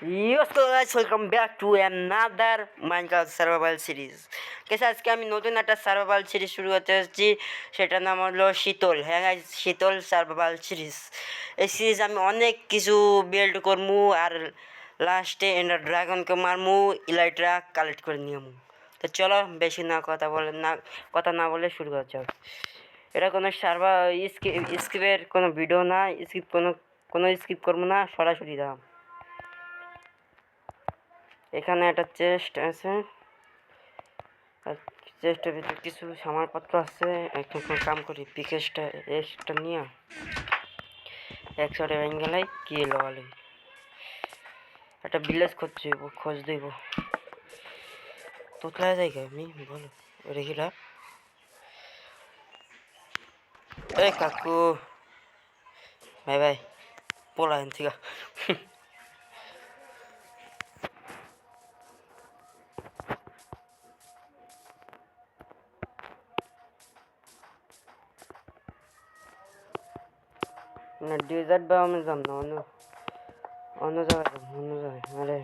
Yes, so guys, welcome back to another Minecraft survival series. কেসে আজকে আমি নতুন একটা সার্ভাইভাল সিরিজ শুরু করতে যাচ্ছি, সেটার নাম হলো শীতল। হ্যাঁ গাইস, শীতল সার্ভাইভাল সিরিজ। এই সিরিজ আমি অনেক কিছু বিল্ড করমু আর লাস্টে এন্ডার ড্রাগনকে মারমু, ইলাইটরা কালেক্ট করে নিয়মু। তো চলো বেশি কথা না বলে শুরু করা যাক। এটা কোনো স্কিপের কোনো ভিডিও না, কোনো স্কিপ করবো না, সরাসরি দাম। এখানে একটা চেস্ট আছে আর চেস্টের ভিতরে কিছু সামানপত্র আছে। একটা কাম করি, পিকেসটা এক্সটা নিয়ে একসাথে ভেঙ্গেলাই কি লাগালি একটা ভিলেজ খোঁজ দেব। তোতলায় জায়গা আমি বলো রেখিরা। এই কাকু, ভাই ভাই পোলায়ন থেকে না ডেজার্ট বা আমি যাম না, অন্য জায়গায় যাম, অন্য জায়গায়। আরে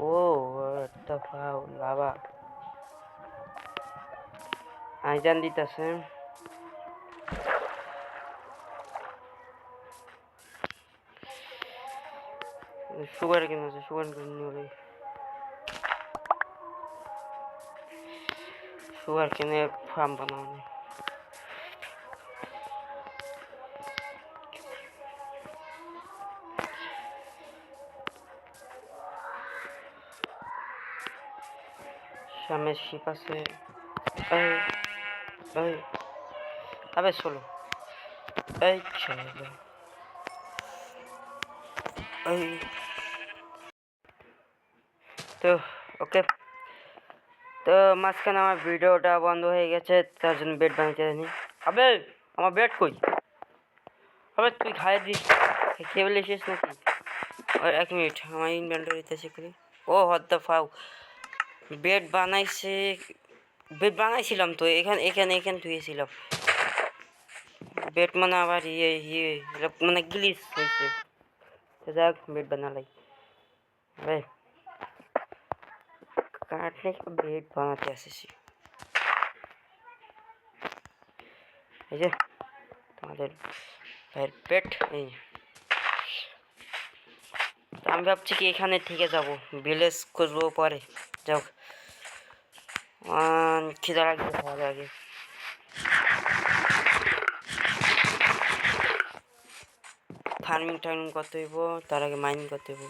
ও একটা ফাও লাভা আইজান দিতেছে। সুগার কেন আছে, সুগার কিনে সুগার কিনে ফার্ম বানানো। সামনের শিপ আছে। এই এই আবে চলো, এই চলো এই। তো ওকে, তো মাঝখানে আমার ভিডিওটা বন্ধ হয়ে গেছে, তার জন্য বেড বানাতে জানি। আবে আমার বেড কই? আবে তুই খাইয়ে দিস, খেয়ে বলে শেষ নাকি? আর 1 মিনিট আমার ইনভেন্টরিতে চেক করি। ও হট দ্য ফাউ, বেড বানাইছে। বেড বানাইছিলাম তো, এখানে ধুয়েছিলাম। বেড মানে আবার মানে গ্লিচ হয়েছে। তো যাক বেড বানালাই। আরে কাটলে বেড বানাতে আসিছি। এই যে তোমাদের ভাইয়ের পেট। এই আমি ভাবছি কি এখানে থেকে যাব, ভিলেজ খুঁজবো পরে। যাও, খিদা লাগবে, খাওয়ার আগে। ফার্মিং টার্মিং করতে হইব, তার আগে মাইনিং করতে হইব।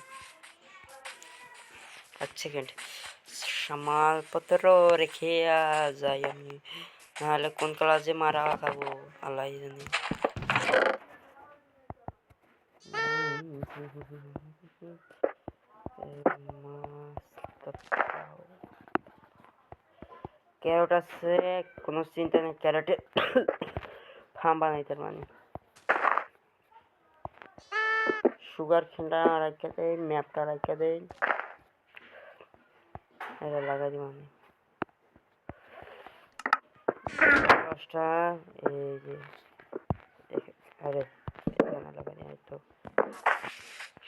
1 সেকেন্ড, সামালপত্র রেখে যাই আমি, নাহলে কোন ক্লাসে মারা খাবো আল্লাহ জানি। ক্যারট আছে, কোনো চিন্তা নেই, ক্যারটে ফার্ম বানাইতে মানে। সুগার খেনটা রাখা দেয়, ম্যাপটা রাখা দেয়, এটা লাগাই দিব আমি। দশটা এই যে, আরে এখানে লাগাই দিই, তো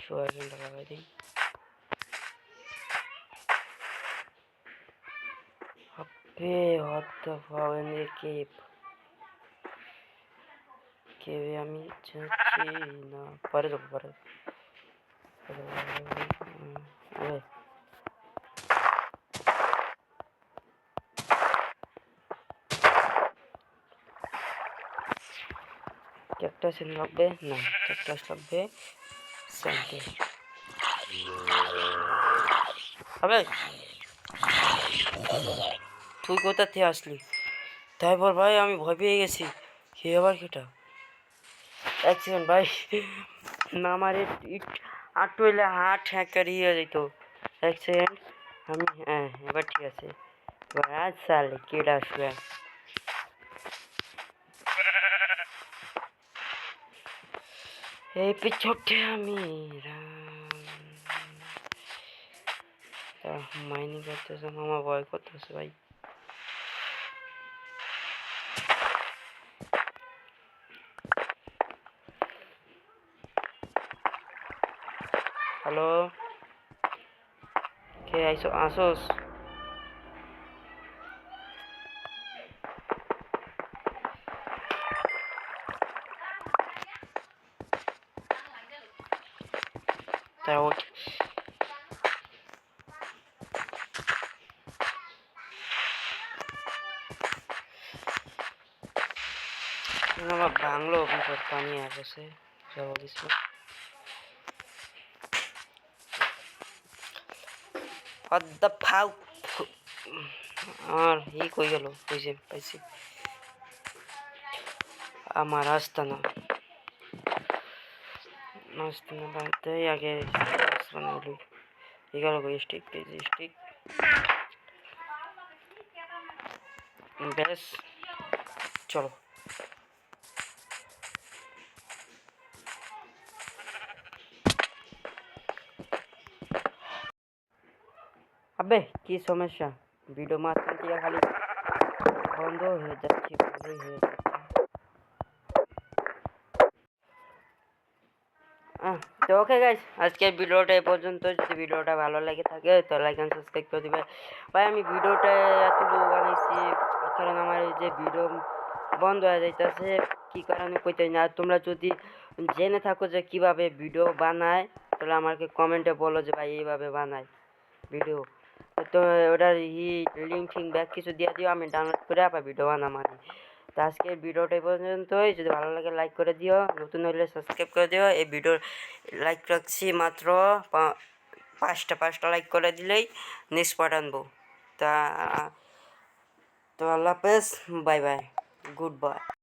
সুগার খেনটা লাগাই দিই। আপে হত পাবেন কেপ, কেবে আমি যাচ্ছি না, পরে যাবো পরে। আরে ক্যাকটাস লাগবে না, ক্যাকটাস লাগবে স্যান্ডে। আবে তুই কোথা থেকে আসলি? তাই বল ভাই, আমি ভয় পেয়ে গেছি। কে আবার কেটা? 1 সেকেন্ড ভাই, না আমার ইট আট হইলে হাট হ্যাকারি হয়ে যেত। 1 সেকেন্ড, আমি হ্যাঁ এবার ঠিক আছে। এবার আজ সালে কেডা আসবে? এই পিছকে আমি মাইনিং করতেছে, মামা ভয় করতেছে ভাই। হ্যালো, কে আইসো? আসোস? তা ওঠ। আমার বাংলো বিপদ পানি আসছে, জল দিছিল। What the fuck? আর কই গেল? বুঝে পাইছি, আমার আস্তানা আস্তানা বাড়তে আগে আস্তানা হলো। গেল স্টিক, স্টিক ব্যাস, চলো। আবে কি সমস্যা? ভিডিও মাঝখান থেকে খালি বন্ধ হয়ে যাচ্ছে, বন্ধই হয়ে যাচ্ছে। তো ওকে গাইস, আজকের ভিডিওটা এ পর্যন্ত। যদি ভিডিওটা ভালো লাগে থাকে তো লাইক এন্ড সাবস্ক্রাইব করে দিবে ভাই। আমি ভিডিওটা এতটুকু বানাইছি কারণ আমার এই যে ভিডিও বন্ধ হয়ে যাইতেছে, কি কারণে কইতে না। তোমরা যদি জেনে থাকো যে কিভাবে ভিডিও বানায় তাহলে আমাকে কমেন্টে বলো যে ভাই এইভাবে বানায় ভিডিও। তো ওটার লিঙ্ক ফিঙ্ক ব্যাক কিছু দিয়ে দিও, আমি ডাউনলোড করে আবার ভিডিও বানাম আমি। তো আজকের ভিডিওটা এই পর্যন্তই। যদি ভালো লাগে লাইক করে দিও, নতুন হলে সাবস্ক্রাইব করে দিও। এই ভিডিওর লাইক রাখছি মাত্র 5টা লাইক করে দিলেই নেক্সট পার্ট আনবো। তা তো আল্লাহ হাফেজ, বাই বাই, গুড বাই।